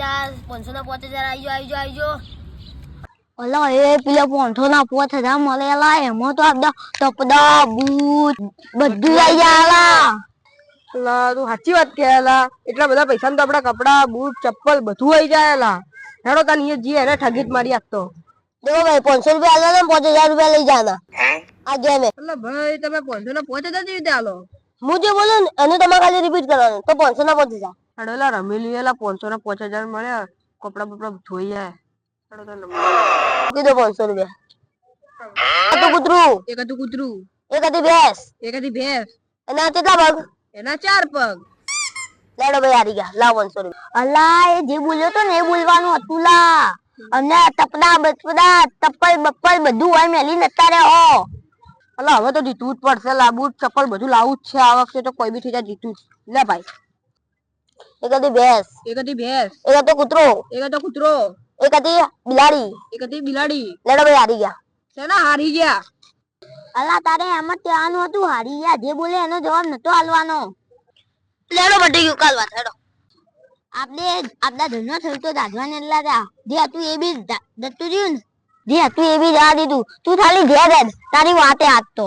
5000 ના 5000 આઈજો અલા એ પેલા 500 ના 5000 મળેલા એમાં તો આપડા કપડા બૂટ બધું લઈ જાલા. અલા તું સાચી વાત કહેલા એટલા બધા પૈસા તો આપડા કપડા બૂટ ચપ્પલ બધું આવી જાયેલા. હેડો તને એ જી એને ઠગીત મારી આપતો. देखो भाई 500 रुपया आला ना 5000 रुपया ले जाना आ गया मैं. અલા ભાઈ તમે 500 ના 5000 જેવી રીતે આલો? मुझे बोलो अनु तुम्हारे खाली रिपीट करवाना तो 500 ना 5000. હેડો એલા રમી લીએલા 500 ના 5000 મળ્યા કપડા બપડા ધોઈ જાય. હેડો તને दे दो 500 रुपया. तो कुतरू એક હતું કૂતરું एक आती भैंस એક હતી ભેંસ एना कितना भाग એના 4 પગ. लेडो भाई आ गया लाओ 500 रुपया. अल्लाह ये जे बोल्यो तो ने बोलવાનું હતું લા અને તપડા બચપડા તપ્પલ બપ્પલ બધું હોય મેલી નતા રે હો. અલા હવે તો જીતવું જ પડશે લા બૂટ ચપ્પલ બધું લાવું જ છે આ વખતે તો કોઈ બી થઈ જાય જીતું લે ભાઈ. एक आती भैंस એક હતી ભેંસ एक आतो कुतरो એક હતો કૂતરો एक आती बिलाड़ी એક હતી બિલાડી. लेडो भाई आ गया. શેના હારી ગયા? અલ્લા તારે એમ જ કહેવાનું હતું હારી ગયા જે બોલે એનો જવાબ નતો આલવાનો. લેડો બટી ગયું કાલ વાત હેડો. આપણે આપડા ધનો થયું તો દાદવાને એટલા હતા જે હતું એ બી દત્તું રહ્યું ને જે હતું એ બી જવા દીધું તું ખાલી ઘેર જ તારી વાતે આજ તો.